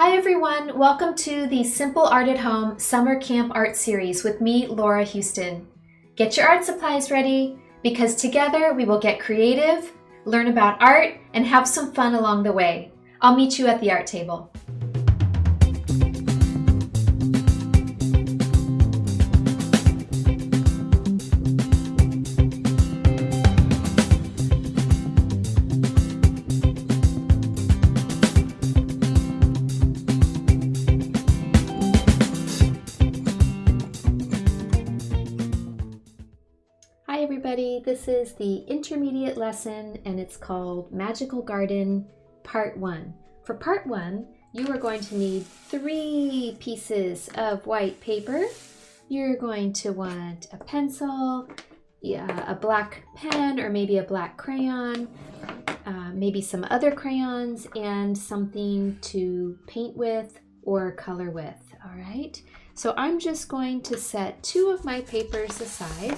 Hi everyone, welcome to the Simple Art at Home Summer Camp Art Series with me, Laura Houston. Get your art supplies ready because together we will get creative, learn about art, and have some fun along the way. I'll meet you at the art table. Hi everybody, this is the intermediate lesson and it's called Magical Garden Part 1. For Part 1, you are going to need 3 pieces of white paper. You're going to want a pencil, a black pen or maybe a black crayon, maybe some other crayons, and something to paint with or color with, all right? So I'm just going to set 2 of my papers aside.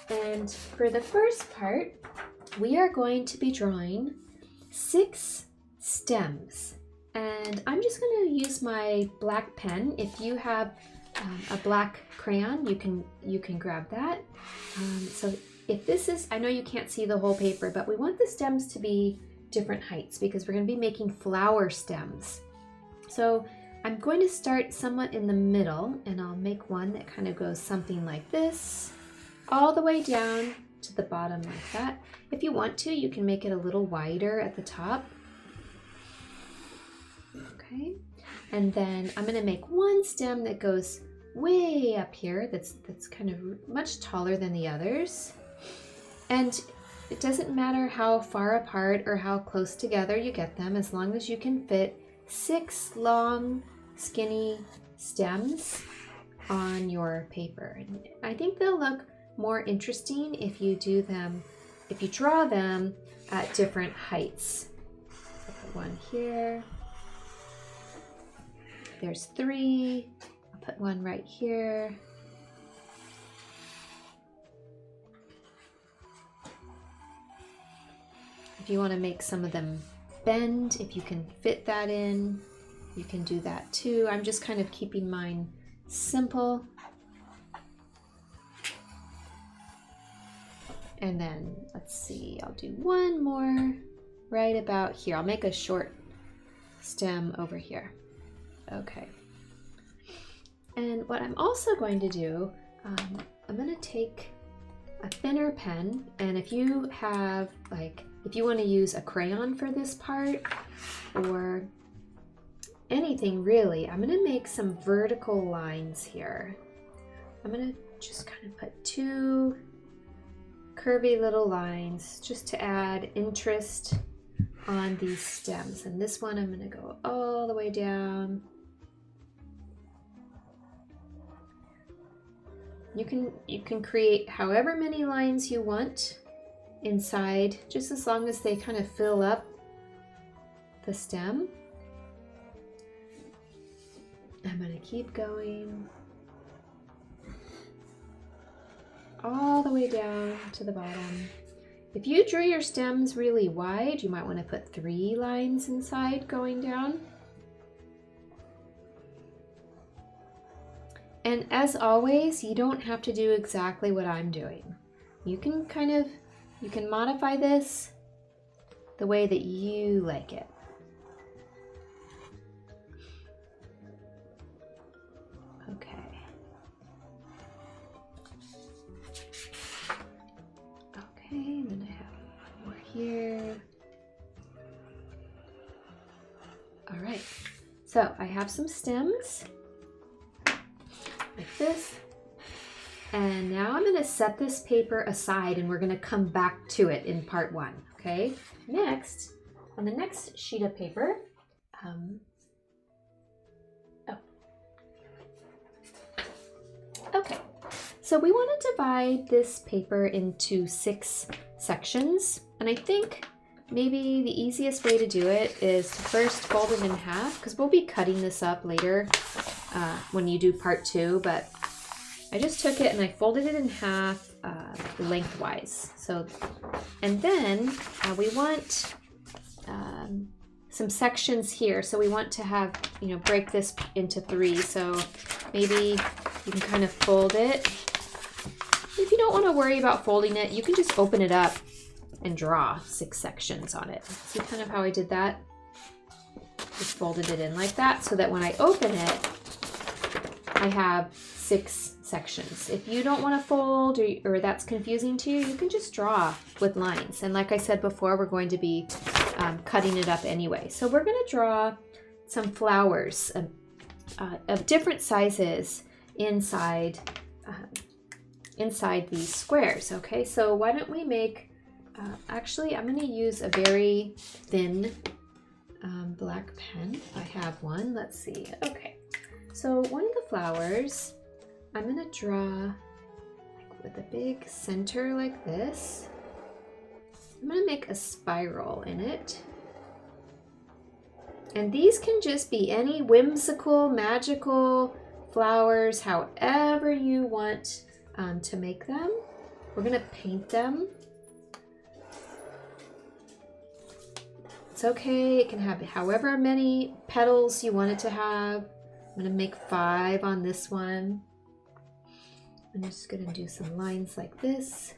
And for the first part, we are going to be drawing 6 stems. And I'm just going to use my black pen. If you have a black crayon, you can grab that. So if this is, I know you can't see the whole paper, but we want the stems to be different heights because we're going to be making flower stems. So I'm going to start somewhat in the middle, and I'll make one that kind of goes something like this, all the way down to the bottom like that. If you want to, you can make it a little wider at the top. Okay, and then I'm going to make one stem that goes way up here that's kind of much taller than the others. And it doesn't matter how far apart or how close together you get them, as long as you can fit 6 long, skinny stems on your paper. And I think they'll look more interesting if you draw them at different heights. I'll put one here. There's 3. I'll put one right here. If you want to make some of them bend, if you can fit that in, you can do that too. I'm just kind of keeping mine simple. And then, let's see, I'll do one more right about here. I'll make a short stem over here. Okay. And what I'm also going to do, I'm going to take a thinner pen, and if you have, if you want to use a crayon for this part, or anything really, I'm going to make some vertical lines here. I'm going to just kind of put 2 curvy little lines just to add interest on these stems. And this one I'm going to go all the way down. You can create however many lines you want inside, just as long as they kind of fill up the stem. I'm going to keep going all the way down to the bottom. If you drew your stems really wide, you might want to put 3 lines inside going down. And as always, you don't have to do exactly what I'm doing. You can modify this the way that you like it. And then I have one more here. All right, so I have some stems like this. And now I'm going to set this paper aside and we're going to come back to it in part 1, okay? Next, on the next sheet of paper, okay. So we want to divide this paper into 6 sections, and I think maybe the easiest way to do it is to first fold it in half, because we'll be cutting this up later when you do part 2, but I just took it and I folded it in half lengthwise. So, and then we want some sections here. So we want to have, you know, break this into 3. So maybe you can kind of fold it. If you don't want to worry about folding it, you can just open it up and draw 6 sections on it. See kind of how I did that? Just folded it in like that so that when I open it, I have 6 sections. If you don't want to fold or that's confusing to you, you can just draw with lines. And like I said before, we're going to be cutting it up anyway. So we're going to draw some flowers of different sizes inside these squares. Okay, so why don't we make, actually I'm going to use a very thin black pen if I have one. Let's see. Okay, so one of the flowers I'm going to draw like with a big center like this. I'm going to make a spiral in it. And these can just be any whimsical, magical flowers, however you want to make them. We're going to paint them. It's okay, it can have however many petals you want it to have. I'm going to make 5 on this one. I'm just going to do some lines like this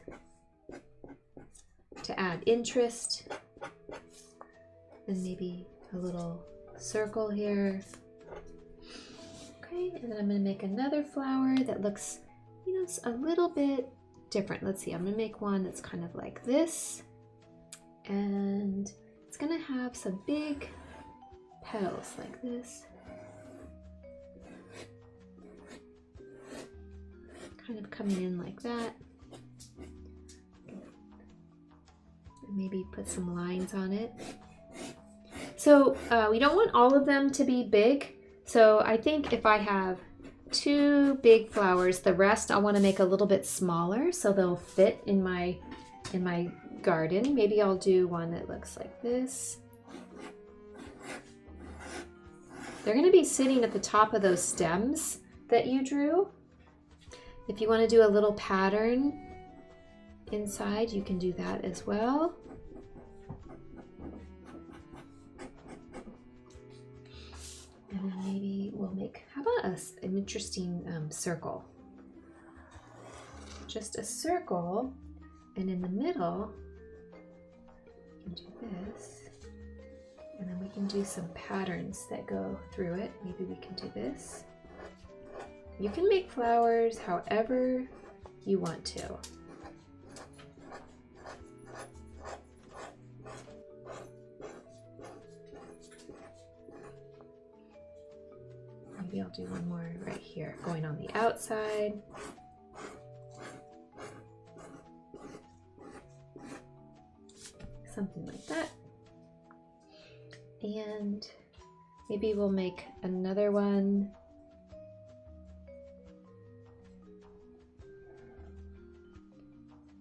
to add interest, and maybe a little circle here. Okay, and then I'm going to make another flower that looks, you know, a little bit different. Let's see, I'm going to make one that's kind of like this, and it's going to have some big petals like this. Kind of coming in like that. And maybe put some lines on it. So we don't want all of them to be big. So I think if I have 2 big flowers, the rest I want to make a little bit smaller so they'll fit in my garden. Maybe I'll do one that looks like this. They're going to be sitting at the top of those stems that you drew. If you want to do a little pattern inside, you can do that as well. And then maybe we'll make, how about an interesting circle? Just a circle, and in the middle, you can do this. And then we can do some patterns that go through it. Maybe we can do this. You can make flowers however you want to. Maybe I'll do one more right here, going on the outside. Something like that. And maybe we'll make another one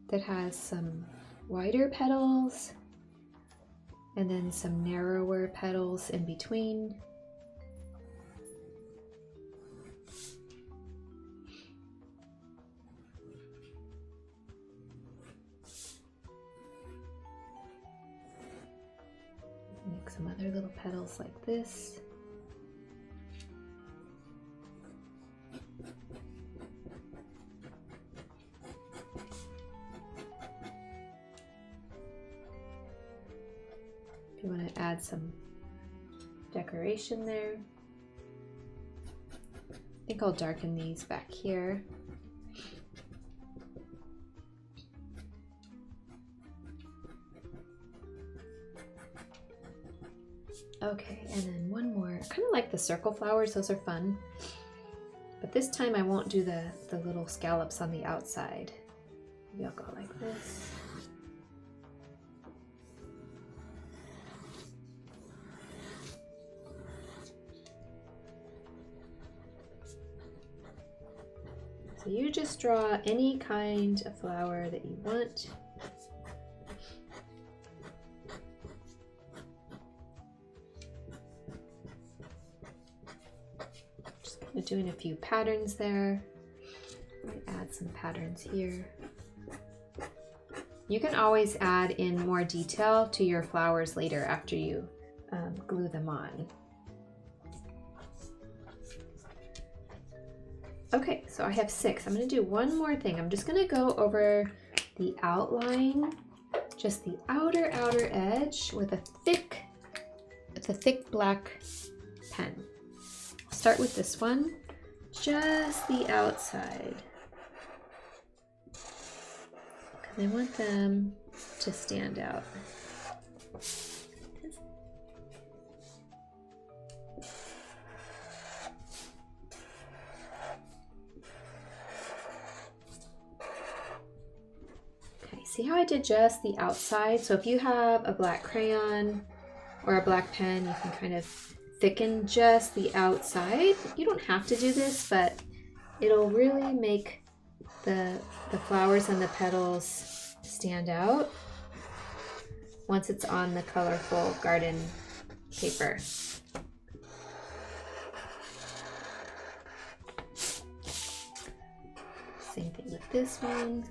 that has some wider petals and then some narrower petals in between. Make some other little petals like this. You want to add some decoration there. I think I'll darken these back here. Okay, and then one more. I kind of like the circle flowers, those are fun. But this time I won't do the little scallops on the outside. Maybe I'll go like this. So you just draw any kind of flower that you want. Just kind of doing a few patterns there. Might add some patterns here. You can always add in more detail to your flowers later after you glue them on. Okay, so I have 6. I'm going to do one more thing. I'm just going to go over the outline, just the outer edge with a thick black pen. I'll start with this one, just the outside, because I want them to stand out. See how I did just the outside? So if you have a black crayon or a black pen, you can kind of thicken just the outside. You don't have to do this, but it'll really make the flowers and the petals stand out once it's on the colorful garden paper. Same thing with this one.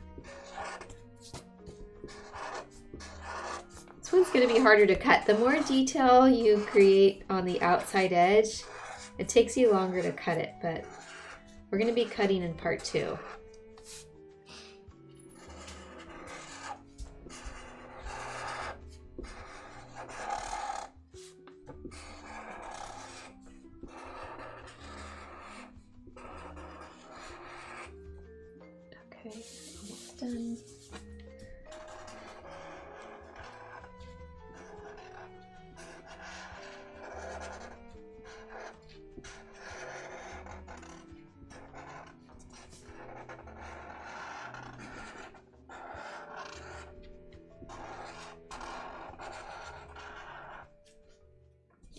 This one's going to be harder to cut. The more detail you create on the outside edge, it takes you longer to cut it, but we're going to be cutting in part 2. Okay, almost done.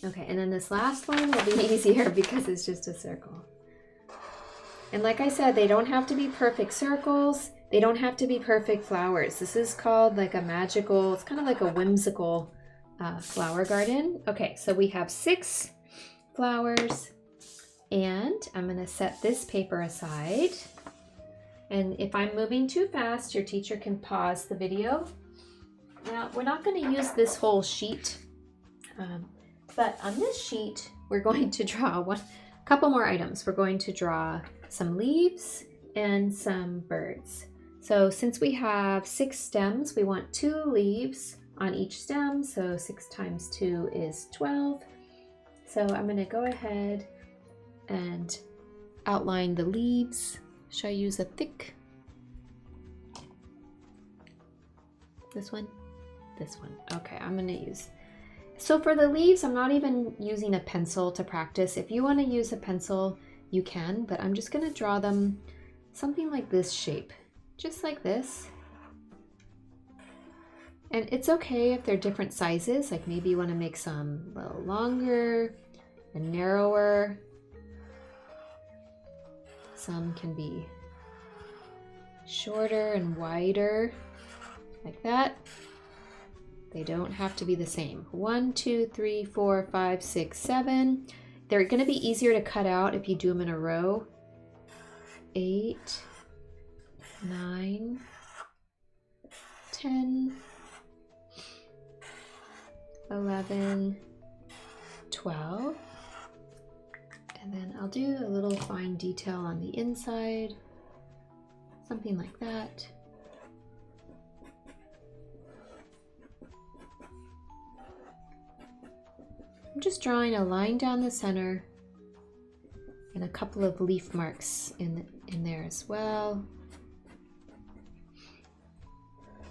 Okay, and then this last one will be easier because it's just a circle. And like I said, they don't have to be perfect circles. They don't have to be perfect flowers. This is called like a magical, it's kind of like a whimsical flower garden. Okay, so we have 6 flowers, and I'm gonna set this paper aside. And if I'm moving too fast, your teacher can pause the video. Now, we're not gonna use this whole sheet, but on this sheet, we're going to draw a couple more items. We're going to draw some leaves and some birds. So since we have 6 stems, we want 2 leaves on each stem. So 6 times 2 is 12. So I'm going to go ahead and outline the leaves. Should I use a thick? This one? This one. Okay, I'm going to use. So for the leaves, I'm not even using a pencil to practice. If you want to use a pencil, you can, but I'm just going to draw them something like this shape, just like this. And it's okay if they're different sizes, like maybe you want to make some a little longer and narrower. Some can be shorter and wider, like that. They don't have to be the same. 1, 2, 3, 4, 5, 6, 7. They're going to be easier to cut out if you do them in a row. 8, 9, 10, 11, 12. And then I'll do a little fine detail on the inside. Something like that. I'm just drawing a line down the center and a couple of leaf marks in there as well.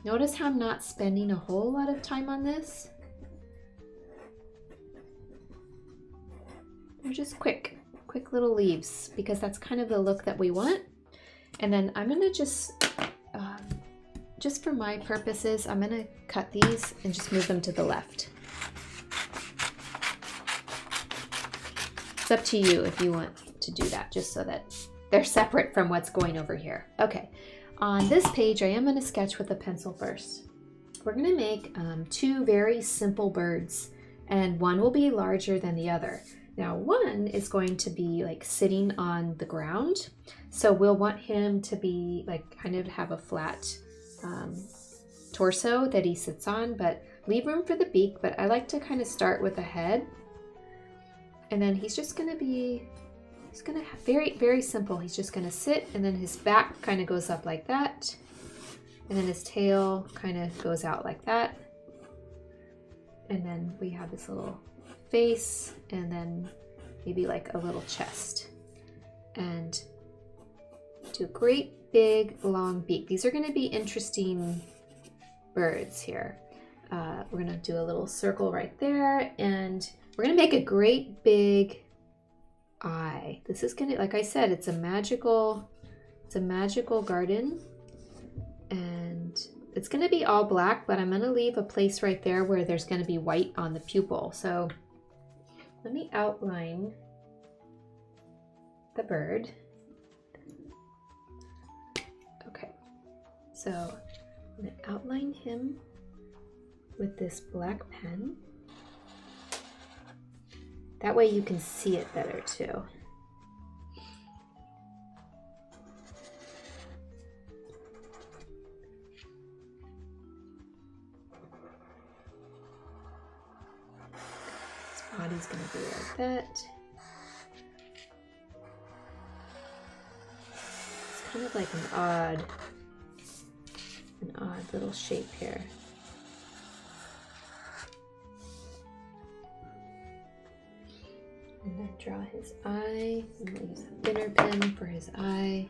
Notice how I'm not spending a whole lot of time on this. They're just quick little leaves because that's kind of the look that we want. And then I'm gonna just for my purposes, I'm gonna cut these and just move them to the left. It's up to you if you want to do that, just so that they're separate from what's going over here. Okay, on this page, I am going to sketch with a pencil first. We're going to make 2 very simple birds, and one will be larger than the other. Now, one is going to be like sitting on the ground, so we'll want him to be like kind of have a flat torso that he sits on, but Leave room for the beak, but I like to kind of start with the head. And then he's just gonna be, he's gonna have very, very simple. He's just gonna sit, and then his back kind of goes up like that. And then his tail kind of goes out like that. And then we have this little face, and then maybe like a little chest. And do a great big long beak. These are gonna be interesting birds here. We're gonna do a little circle right there, and we're gonna make a great big eye. This is gonna, like I said, it's a magical garden, and it's gonna be all black, but I'm gonna leave a place right there where there's gonna be white on the pupil. So let me outline the bird. Okay, so I'm gonna outline him with this black pen. That way you can see it better too. His body's gonna be like that. It's kind of like an odd little shape here. And then draw his eye. I'm going to use a thinner pen for his eye.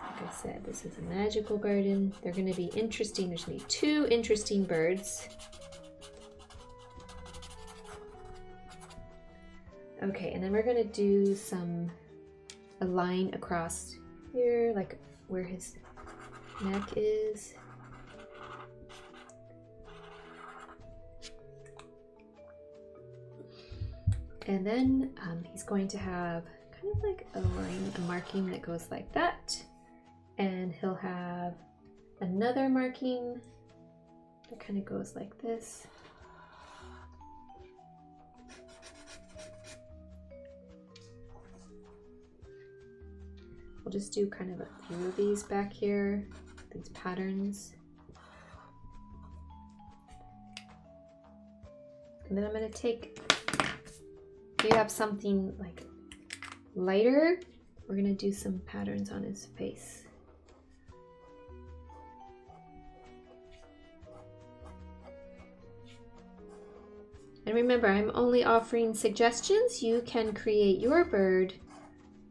Like I said, this is a magical garden. They're going to be interesting. There's going to be 2 interesting birds. Okay, and then we're going to do a line across here, like where his neck is. And then he's going to have kind of like a line, a marking that goes like that. And he'll have another marking that kind of goes like this. We'll just do kind of a few of these back here, these patterns. And then I'm going to take, if you have something like lighter, we're going to do some patterns on his face. And remember, I'm only offering suggestions. You can create your bird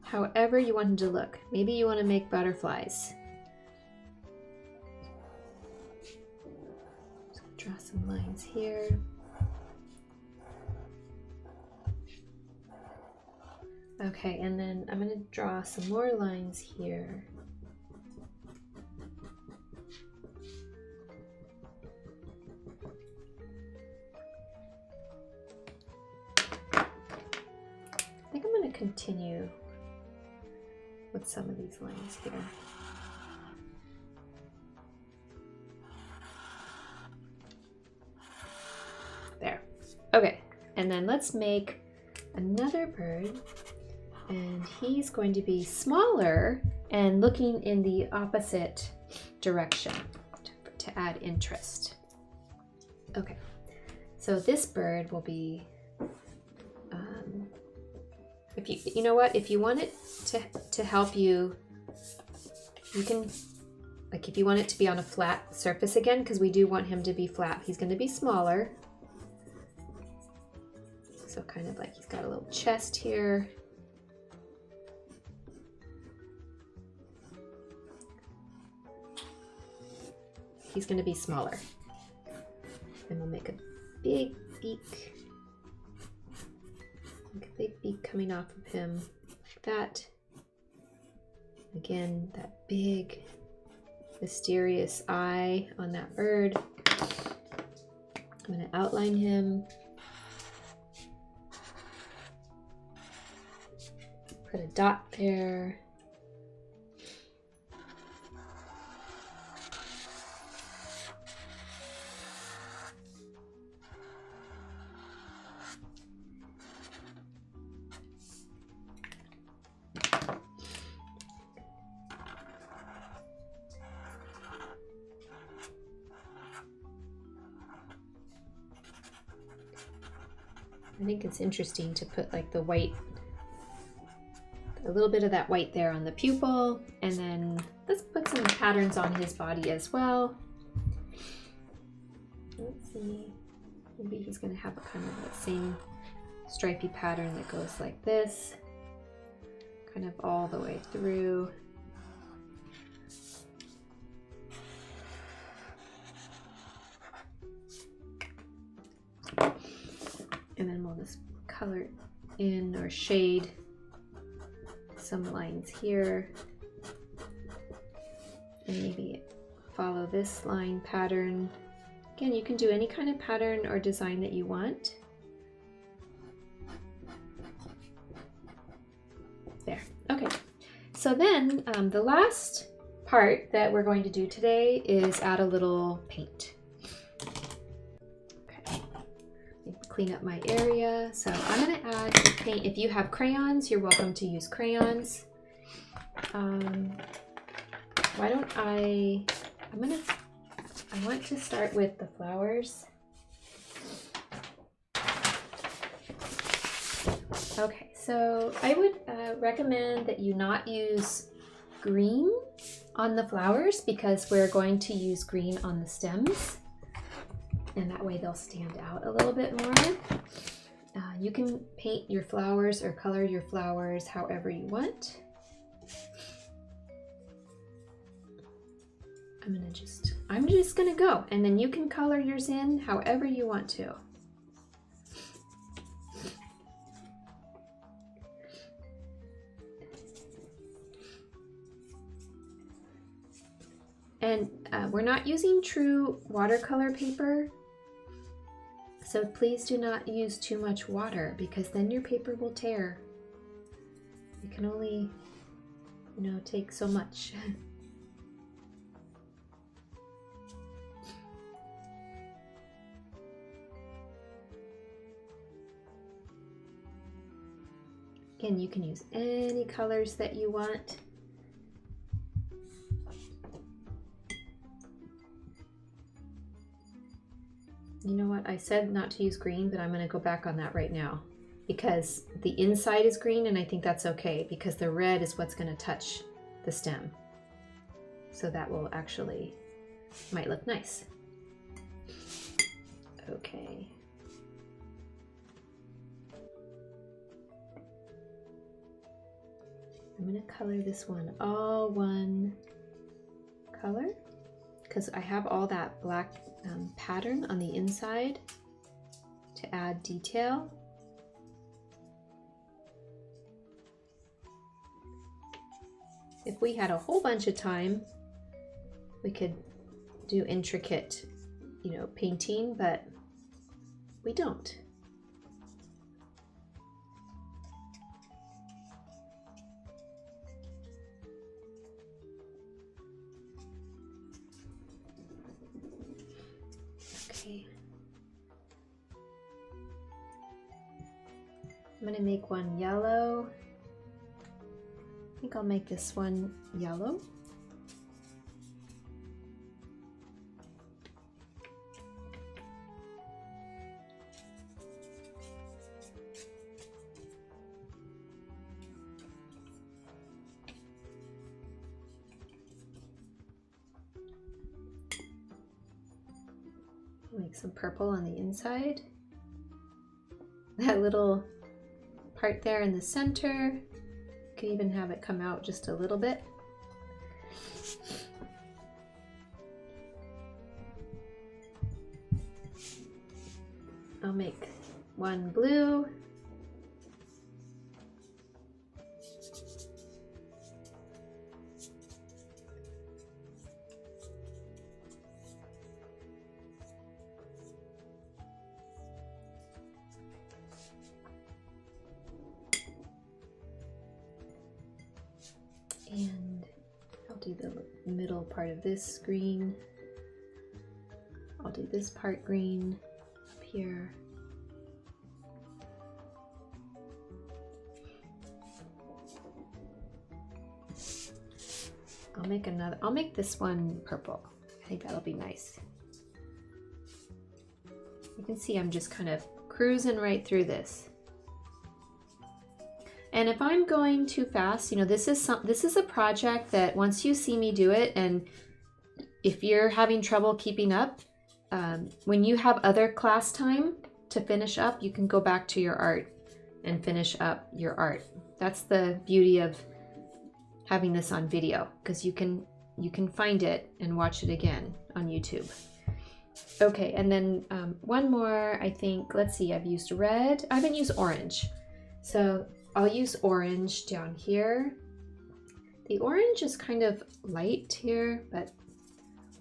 however you want him to look. Maybe you want to make butterflies. Just draw some lines here. Okay, and then I'm going to draw some more lines here. I think I'm going to continue with some of these lines here. There. Okay, and then let's make another bird, and he's going to be smaller and looking in the opposite direction to add interest. Okay, so this bird will be if you know what, if you want it to help you, you can, like if you want it to be on a flat surface again, because we do want him to be flat, he's going to be smaller. So kind of like he's got a little chest here. He's going to be smaller. And we'll make a big beak. Like a big beak coming off of him like that. Again, that big mysterious eye on that bird. I'm going to outline him. Put a dot there. I think it's interesting to put like the white, a little bit of that white there on the pupil, and then let's put some patterns on his body as well. Let's see, maybe he's gonna have a kind of that same stripy pattern that goes like this, kind of all the way through. And then we'll just color in or shade some lines here, and maybe follow this line pattern. Again, you can do any kind of pattern or design that you want. There, okay. So then the last part that we're going to do today is add a little paint. Clean up my area. So I'm going to add paint. If you have crayons, you're welcome to use crayons. Why don't I want to start with the flowers. Okay, so I would recommend that you not use green on the flowers because we're going to use green on the stems. And that way they'll stand out a little bit more. You can paint your flowers or color your flowers however you want. I'm just gonna go, and then you can color yours in however you want to. And we're not using true watercolor paper. So please do not use too much water because then your paper will tear. You can only, take so much. Again, you can use any colors that you want. You know what? I said not to use green, but I'm going to go back on that right now because the inside is green, and I think that's okay because the red is what's going to touch the stem. So that will actually, might look nice. Okay. I'm going to color this one all one color because I have all that black pattern on the inside to add detail. If we had a whole bunch of time, we could do intricate, painting, but we don't. I'm going to make one yellow. I think I'll make this one yellow. Make some purple on the inside. That little part there in the center, you can even have it come out just a little bit. I'll make one blue. And I'll do the middle part of this green. I'll do this part green up here. I'll make this one purple. I think that'll be nice. You can see I'm just kind of cruising right through this. And if I'm going too fast, you know, this is a project that once you see me do it, and if you're having trouble keeping up, when you have other class time to finish up, you can go back to your art and finish up your art. That's the beauty of having this on video, because you can find it and watch it again on YouTube. Okay, and then one more, I think, let's see, I've used red. I haven't used orange. So I'll use orange down here. The orange is kind of light here, but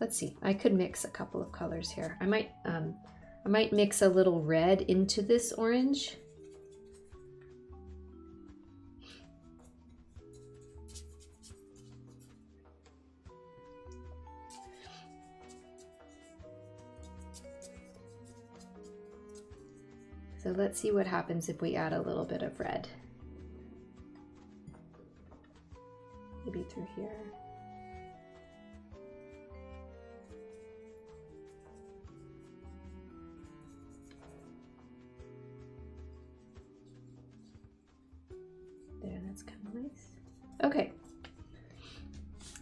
let's see, I could mix a couple of colors here. I might mix a little red into this orange. So let's see what happens if we add a little bit of red. Maybe through here. There, that's kind of nice. Okay.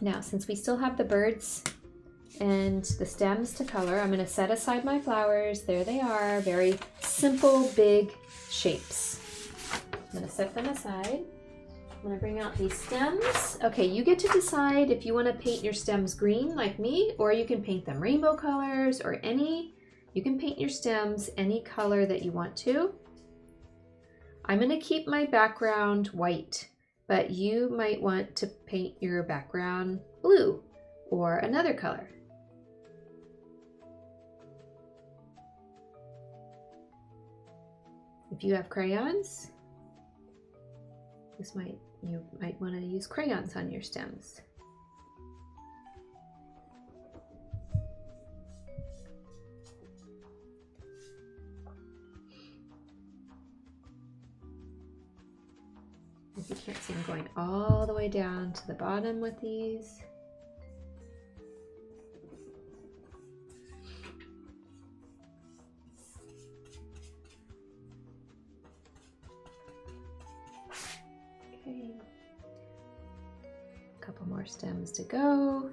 Now, since we still have the birds and the stems to color, I'm going to set aside my flowers. There they are, very simple, big shapes. I'm going to set them aside. I'm going to bring out these stems. Okay, you get to decide if you want to paint your stems green like me, or you can paint them rainbow colors or you can paint your stems any color that you want to. I'm going to keep my background white, but you might want to paint your background blue or another color. If you have crayons, you might want to use crayons on your stems. If you can't see, I'm going all the way down to the bottom with these. Okay. A couple more stems to go.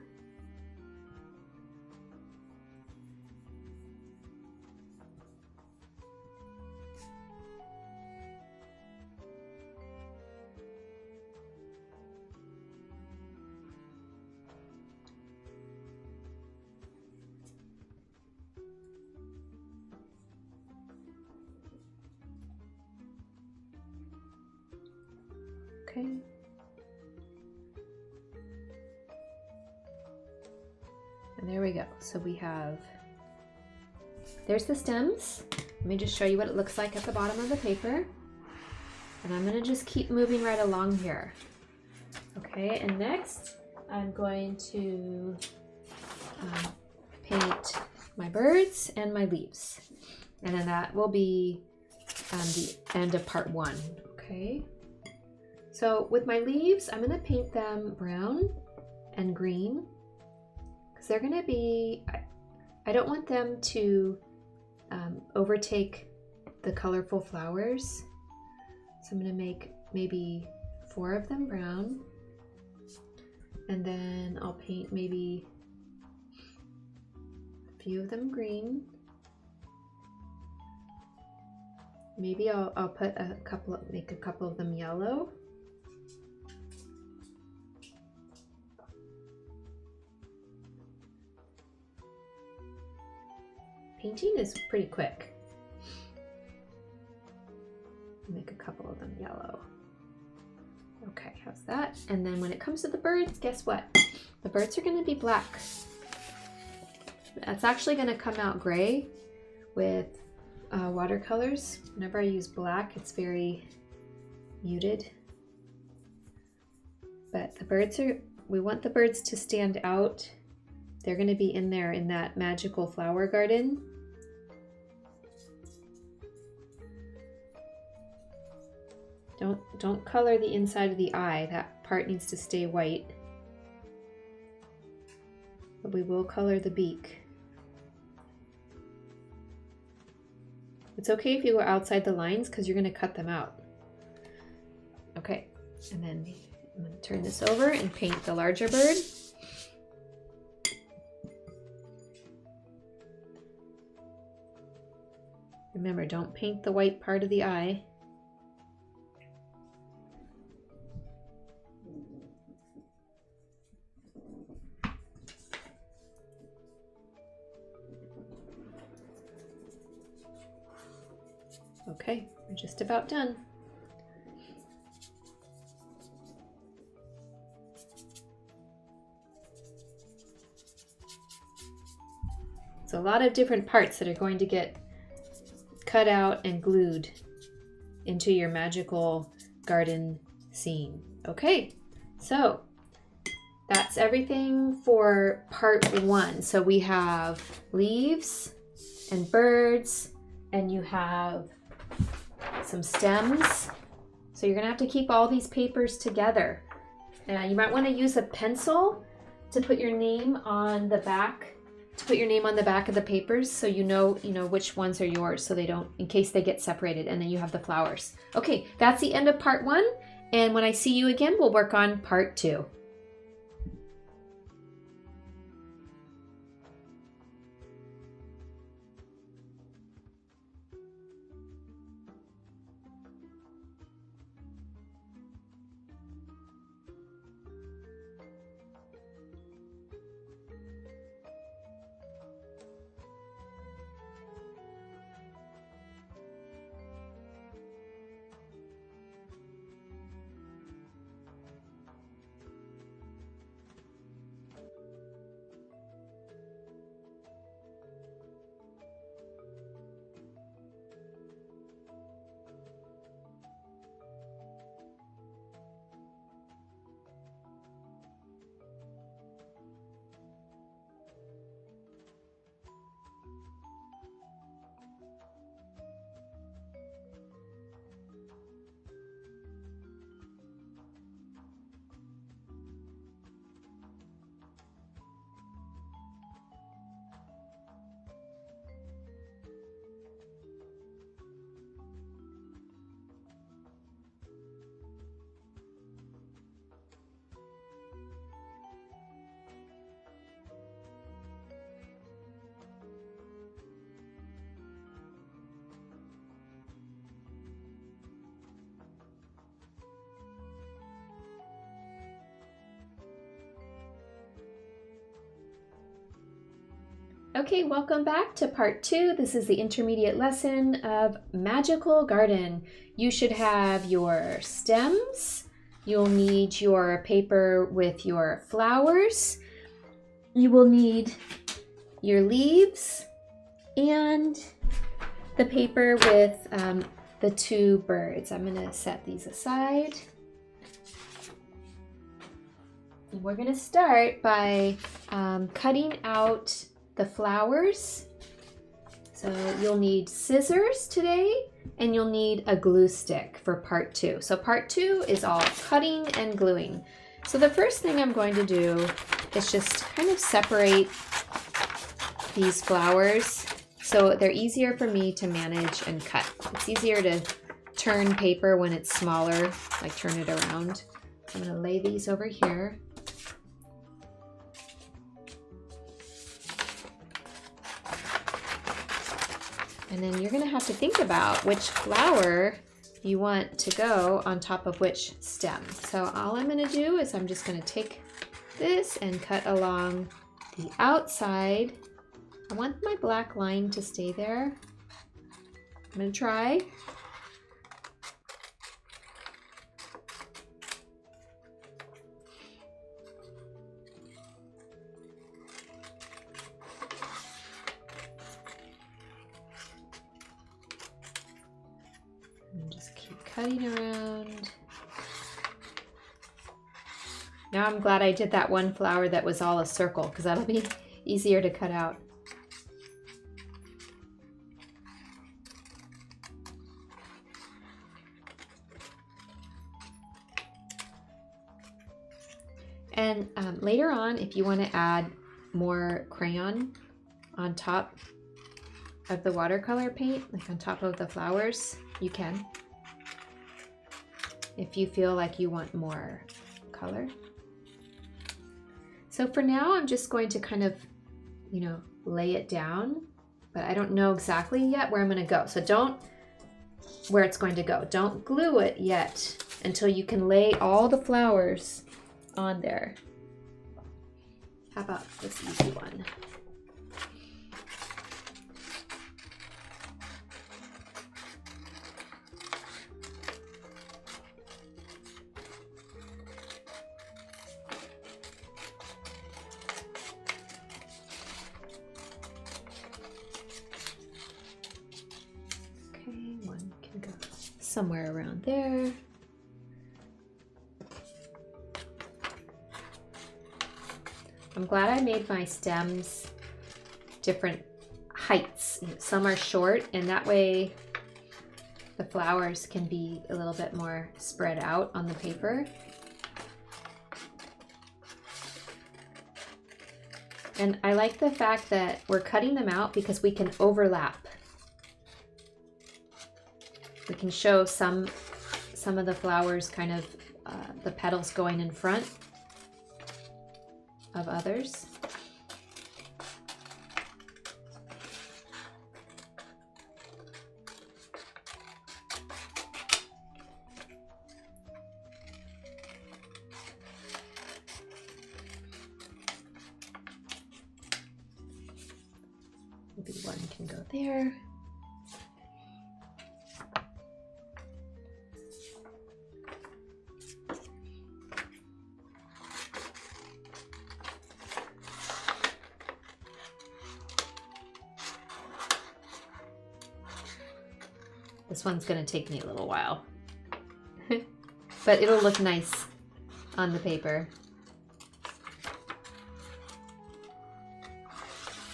Okay. And there we go. So we have, there's the stems. Let me just show you what it looks like at the bottom of the paper. And I'm going to just keep moving right along here. Okay, and next I'm going to paint my birds and my leaves. And then that will be the end of part 1. Okay. So with my leaves, I'm going to paint them brown and green, because they're going to be, I don't want them to overtake the colorful flowers. So I'm going to make maybe 4 of them brown, and then I'll paint maybe a few of them green. Maybe I'll put make a couple of them yellow. Painting is pretty quick. Make a couple of them yellow. Okay, how's that? And then when it comes to the birds, guess what? The birds are going to be black. That's actually going to come out gray with watercolors. Whenever I use black, it's very muted. But the birds we want the birds to stand out. They're going to be in there in that magical flower garden. Don't color the inside of the eye. That part needs to stay white. But we will color the beak. It's okay if you go outside the lines because you're going to cut them out. Okay, and then I'm going to turn this over and paint the larger bird. Remember, don't paint the white part of the eye. Okay, we're just about done. It's a lot of different parts that are going to get cut out and glued into your magical garden scene. Okay, so that's everything for part 1. So we have leaves and birds, and you have some stems. So you're gonna have to keep all these papers together. You might want to use a pencil to put your name on the back, of the papers, so you know which ones are yours, so they don't, in case they get separated, and then you have the flowers. Okay, that's the end of part 1, and when I see you again, we'll work on part 2. Okay, welcome back to part 2. This is the intermediate lesson of Magical Garden. You should have your stems. You'll need your paper with your flowers. You will need your leaves and the paper with the 2 birds. I'm going to set these aside. And we're going to start by cutting out the flowers. So you'll need scissors today, and you'll need a glue stick for part 2. So part 2 is all cutting and gluing. So the first thing I'm going to do is just kind of separate these flowers so they're easier for me to manage and cut. It's easier to turn paper when it's smaller, like turn it around. I'm going to lay these over here. And then you're gonna have to think about which flower you want to go on top of which stem. So all I'm gonna do is I'm just gonna take this and cut along the outside. I want my black line to stay there. I'm gonna try. And just keep cutting around. Now I'm glad I did that one flower that was all a circle, because that'll be easier to cut out. And later on, if you want to add more crayon on top, of the watercolor paint, like on top of the flowers, you can. If you feel like you want more color. So for now, I'm just going to kind of, you know, lay it down, but I don't know exactly yet where I'm going to go. So where it's going to go. Don't glue it yet until you can lay all the flowers on there. How about this easy one? Okay, one can go somewhere around there. I'm glad I made my stems different heights. Some are short, and that way the flowers can be a little bit more spread out on the paper. And I like the fact that we're cutting them out because we can overlap. We can show some of the flowers, kind of the petals going in front of others. Maybe one can go there. This one's going to take me a little while, but it'll look nice on the paper.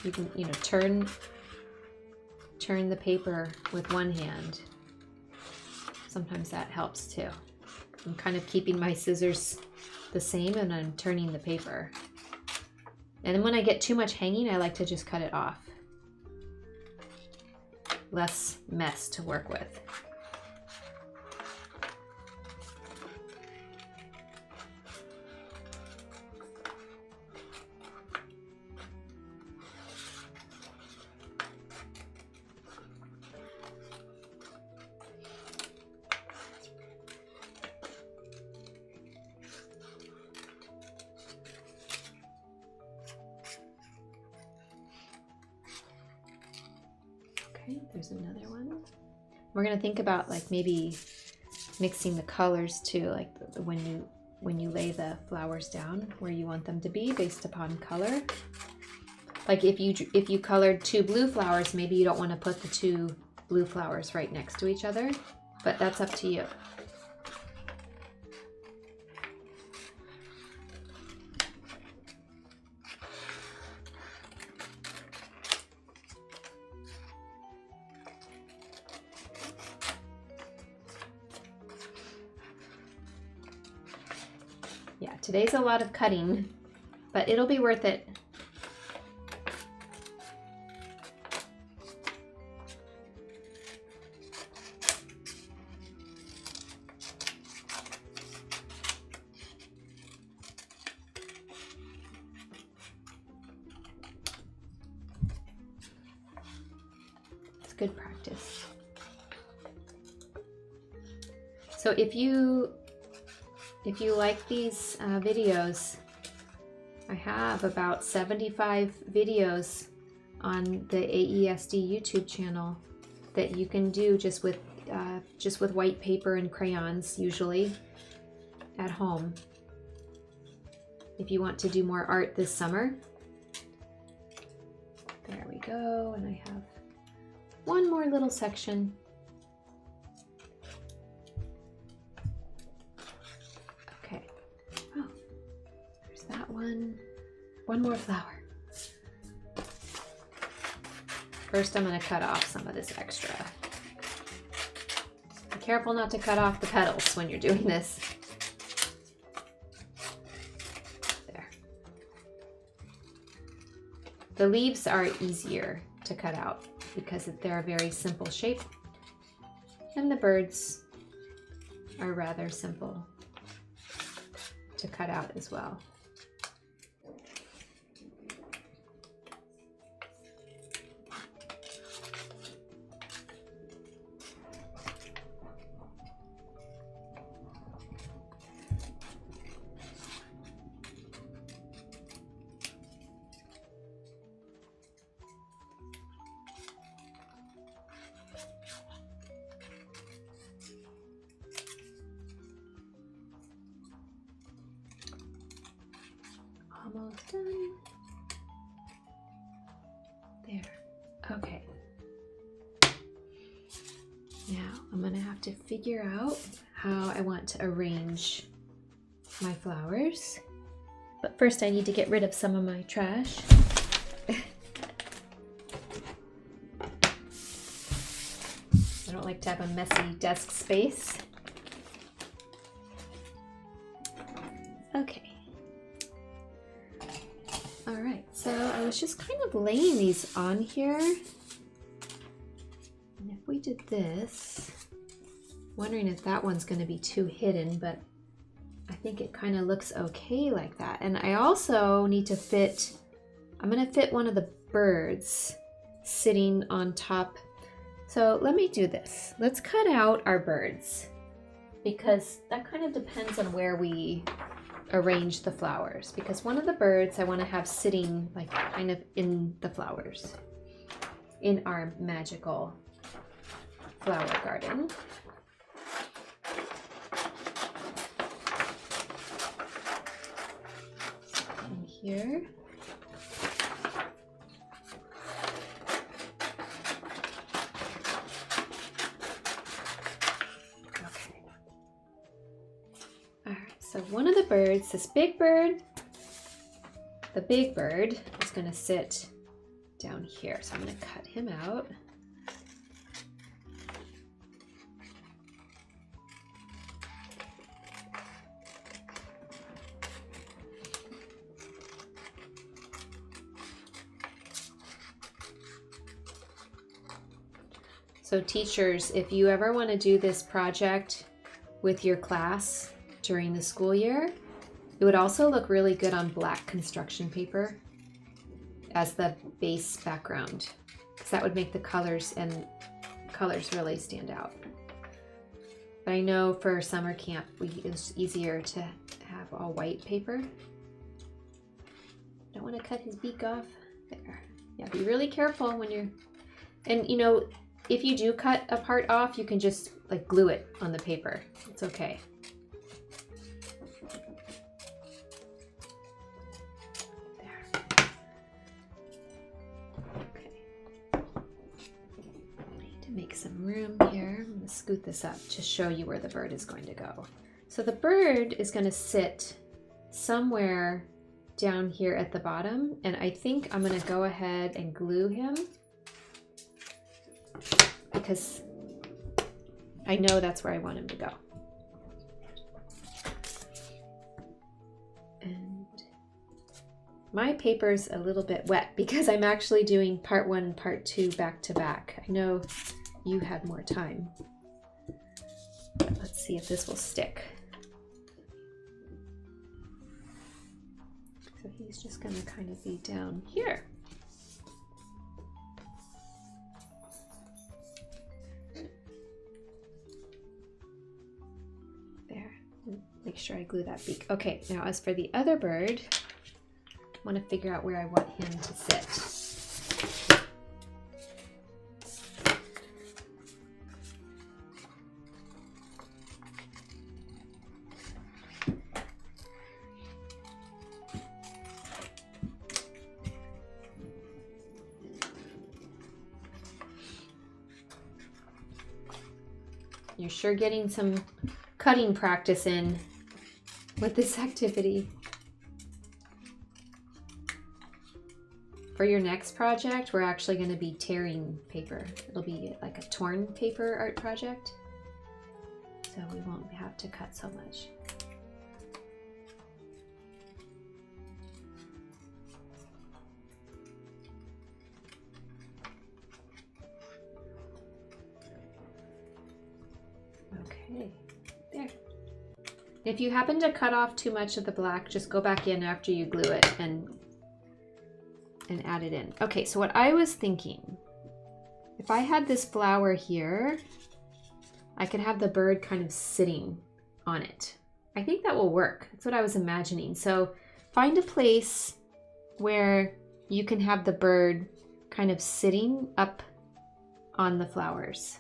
You can, you know, turn the paper with one hand. Sometimes that helps too. I'm kind of keeping my scissors the same and I'm turning the paper. And then when I get too much hanging, I like to just cut it off. Less mess to work with. Okay, there's another one. We're gonna think about like maybe mixing the colors too, like when you lay the flowers down, where you want them to be based upon color. Like if you colored 2 blue flowers, maybe you don't want to put the 2 blue flowers right next to each other, but that's up to you. Yeah, today's a lot of cutting, but it'll be worth it. It's good practice. So if you like these videos, I have about 75 videos on the AESD YouTube channel that you can do just with white paper and crayons, usually at home. If you want to do more art this summer. There we go, and I have one more little section. One more flower. First, I'm going to cut off some of this extra. Be careful not to cut off the petals when you're doing this. There. The leaves are easier to cut out because they're a very simple shape. And the birds are rather simple to cut out as well. Almost done. There. Okay. Now I'm gonna have to figure out how I want to arrange my flowers. But first I need to get rid of some of my trash. I don't like to have a messy desk space. Okay. All right, so I was just kind of laying these on here. And if we did this, wondering if that one's going to be too hidden, but I think it kind of looks okay like that. And I also need to fit, I'm going to fit one of the birds sitting on top. So let me do this. Let's cut out our birds because that kind of depends on where we arrange the flowers, because one of the birds I want to have sitting like kind of in the flowers in our magical flower garden. In here. So one of the birds, this big bird, the big bird is going to sit down here. So I'm going to cut him out. So teachers, if you ever want to do this project with your class during the school year, it would also look really good on black construction paper as the base background, because that would make the colors really stand out. But I know for summer camp, it's easier to have all white paper. Don't want to cut his beak off. There. Yeah, be really careful when you're, and you know, if you do cut a part off, you can just like glue it on the paper. It's okay. Make some room here. I'm going to scoot this up to show you where the bird is going to go. So the bird is going to sit somewhere down here at the bottom, and I think I'm going to go ahead and glue him because I know that's where I want him to go. And my paper's a little bit wet because I'm actually doing part 1 and part 2 back to back. I know you had more time. Let's see if this will stick. So he's just going to kind of be down here. There. Make sure I glue that beak. Okay, now as for the other bird, I want to figure out where I want him to sit. You're sure getting some cutting practice in with this activity. For your next project, we're actually going to be tearing paper. It'll be like a torn paper art project, so we won't have to cut so much. If you happen to cut off too much of the black, just go back in after you glue it and add it in. Okay, so what I was thinking, if I had this flower here, I could have the bird kind of sitting on it. I think that will work. That's what I was imagining. So find a place where you can have the bird kind of sitting up on the flowers.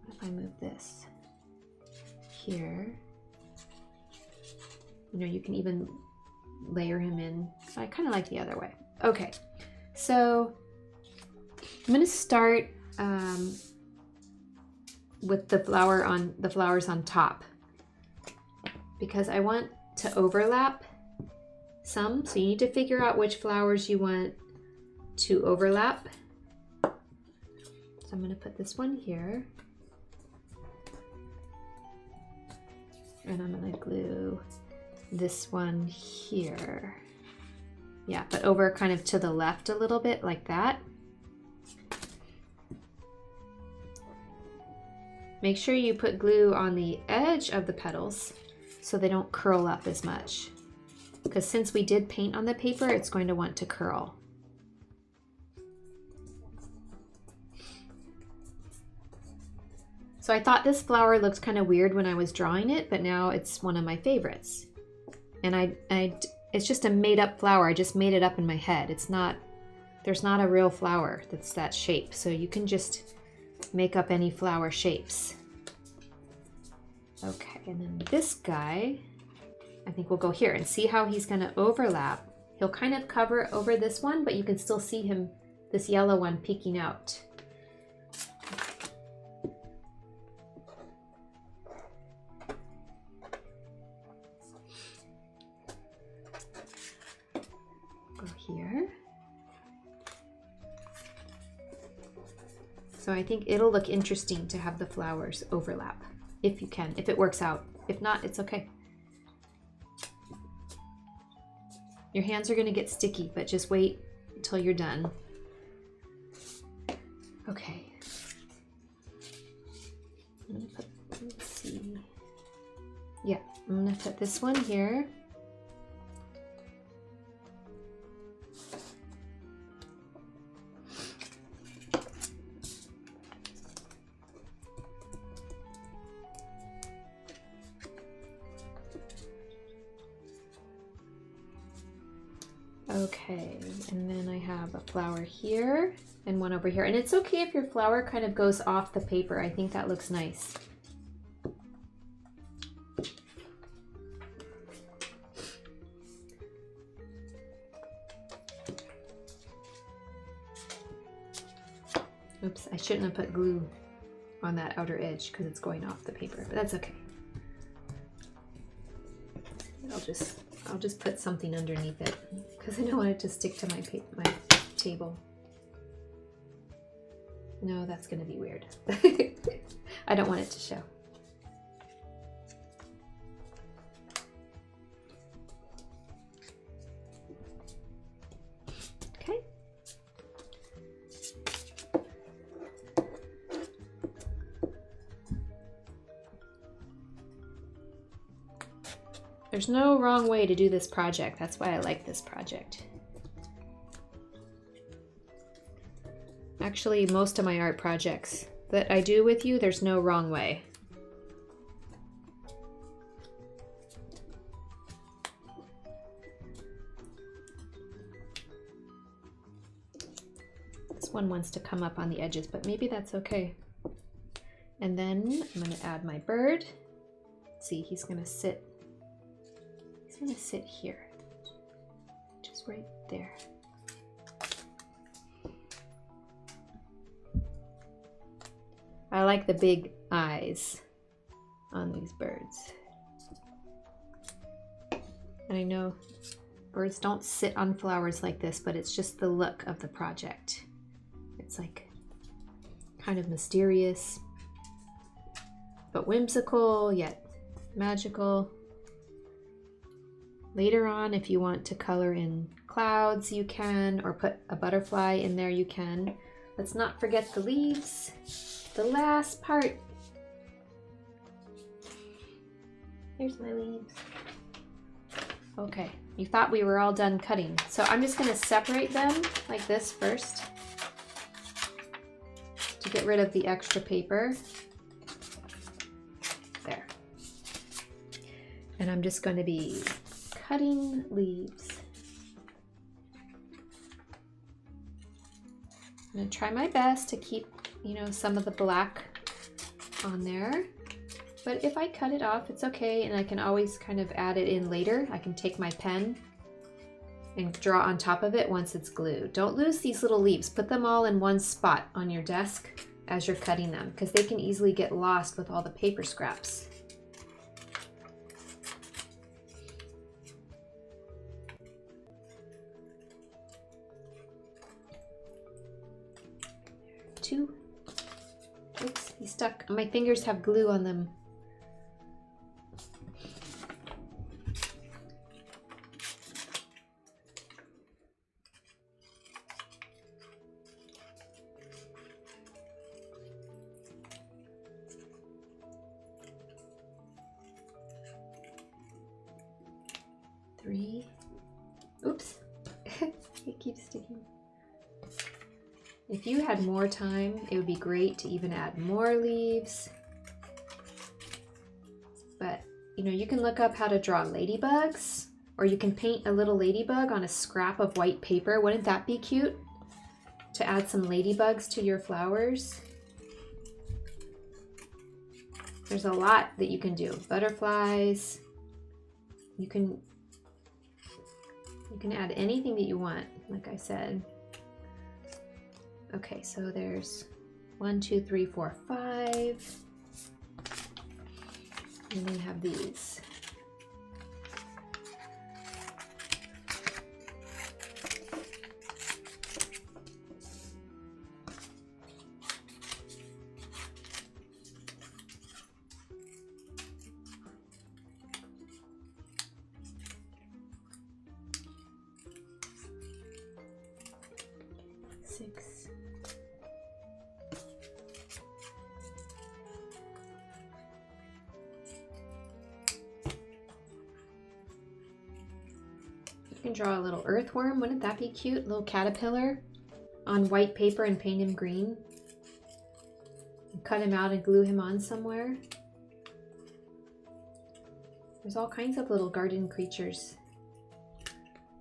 What if I move this here? You know, you can even layer him in. I kind of like the other way. Okay, so I'm going to start with the flowers on top, because I want to overlap some. So you need to figure out which flowers you want to overlap. So I'm going to put this one here, and I'm going to glue this one here. Yeah, but over kind of to the left a little bit, like that. Make sure you put glue on the edge of the petals so they don't curl up as much, because since we did paint on the paper, it's going to want to curl. So I thought this flower looked kind of weird when I was drawing it, but now it's one of my favorites. And it's just a made-up flower. I just made it up in my head. It's not, there's not a real flower that's that shape. So you can just make up any flower shapes. Okay, and then this guy, I think we'll go here and see how he's gonna overlap. He'll kind of cover over this one, but you can still see him, this yellow one, peeking out. Here. So I think it'll look interesting to have the flowers overlap, if you can, if it works out. If not, it's okay. Your hands are going to get sticky, but just wait until you're done. Okay. I'm gonna put, let's see. Yeah, I'm going to put this one here. Okay, and then I have a flower here and one over here. And it's okay if your flower kind of goes off the paper. I think that looks nice. Oops, I shouldn't have put glue on that outer edge because it's going off the paper, but that's okay. I'll just put something underneath it because I don't want it to stick to my table. No, that's going to be weird. I don't want it to show. Okay. There's no wrong way to do this project. That's why I like this project. Actually, most of my art projects that I do with you, there's no wrong way. This one wants to come up on the edges, but maybe that's okay. And then I'm going to add my bird. See, he's going to sit here, just right there. I like the big eyes on these birds. And I know birds don't sit on flowers like this, but it's just the look of the project. It's like kind of mysterious, but whimsical, yet magical. Later on, if you want to color in clouds, you can, or put a butterfly in there, you can. Let's not forget the leaves, the last part. Here's my leaves. Okay, you thought we were all done cutting. So I'm just gonna separate them like this first to get rid of the extra paper. There. And I'm just going to be cutting leaves. I'm gonna try my best to keep, you know, some of the black on there. But if I cut it off, it's okay, and I can always kind of add it in later. I can take my pen and draw on top of it once it's glued. Don't lose these little leaves. Put them all in one spot on your desk as you're cutting them, because they can easily get lost with all the paper scraps. Two. Oops, he's stuck. My fingers have glue on them. Three. Oops, it keeps sticking. If you had more time, it would be great to even add more leaves. But, you know, you can look up how to draw ladybugs, or you can paint a little ladybug on a scrap of white paper. Wouldn't that be cute? To add some ladybugs to your flowers. There's a lot that you can do. Butterflies. You can add anything that you want, like I said. Okay, so there's 1, 2, 3, 4, 5. And then you have these. You can draw a little earthworm. Wouldn't that be cute? A little caterpillar on white paper and paint him green. And cut him out and glue him on somewhere. There's all kinds of little garden creatures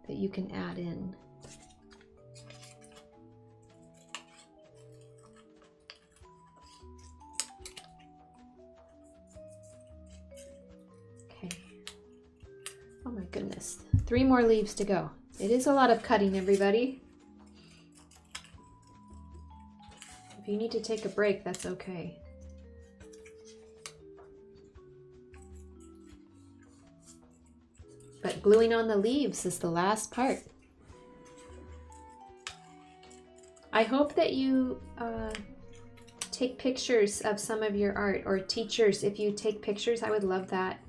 that you can add in. Okay. Oh my goodness. 3 more leaves to go. It is a lot of cutting, everybody. If you need to take a break, that's okay. But gluing on the leaves is the last part. I hope that you take pictures of some of your art, or teachers, if you take pictures, I would love that.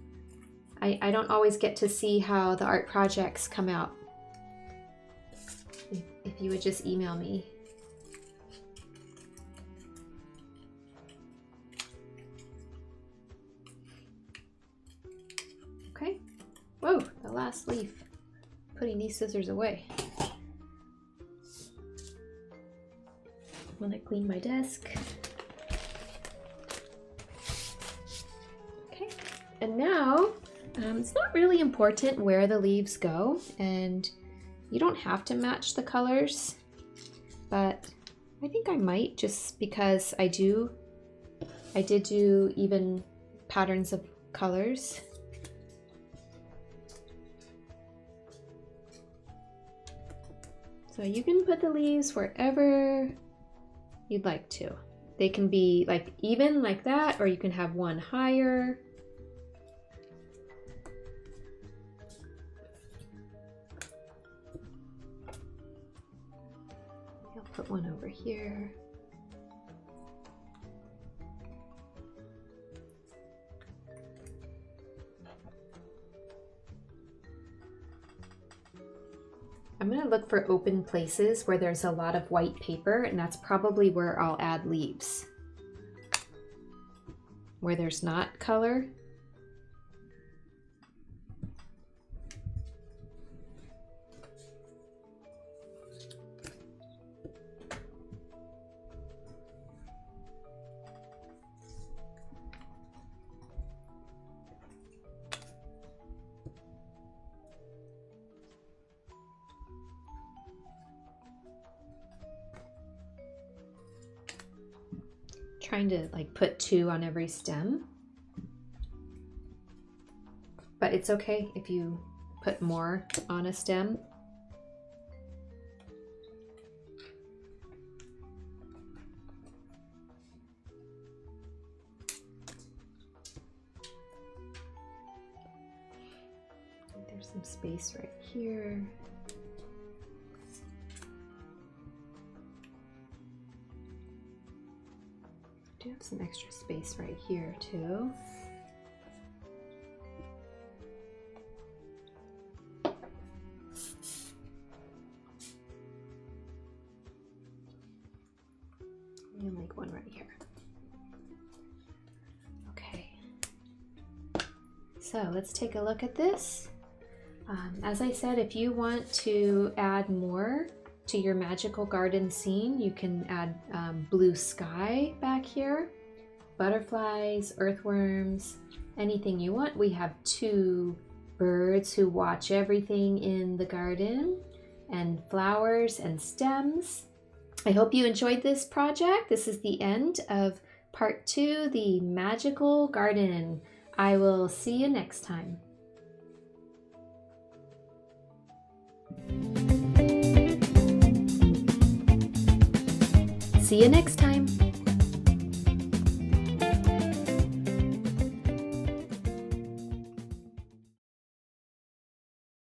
I don't always get to see how the art projects come out. If you would just email me. Okay. Whoa, the last leaf. Putting these scissors away. When I clean my desk. Okay, and now it's not really important where the leaves go, and you don't have to match the colors, but I think I might, just because I did do even patterns of colors. So you can put the leaves wherever you'd like to. They can be like even like that, or you can have one higher. I'll put one over here. I'm going to look for open places where there's a lot of white paper, and that's probably where I'll add leaves. Where there's not color, trying to like put 2 on every stem. But it's okay if you put more on a stem. There's some space right here. I do have some extra space right here too. And like one right here. Okay. So let's take a look at this. As I said, if you want to add more to your magical garden scene, you can add blue sky back here, butterflies, earthworms, anything you want. We have 2 birds who watch everything in the garden, and flowers and stems. I hope you enjoyed this project. This is the end of part 2, the magical garden. I will see you next time. See you next time.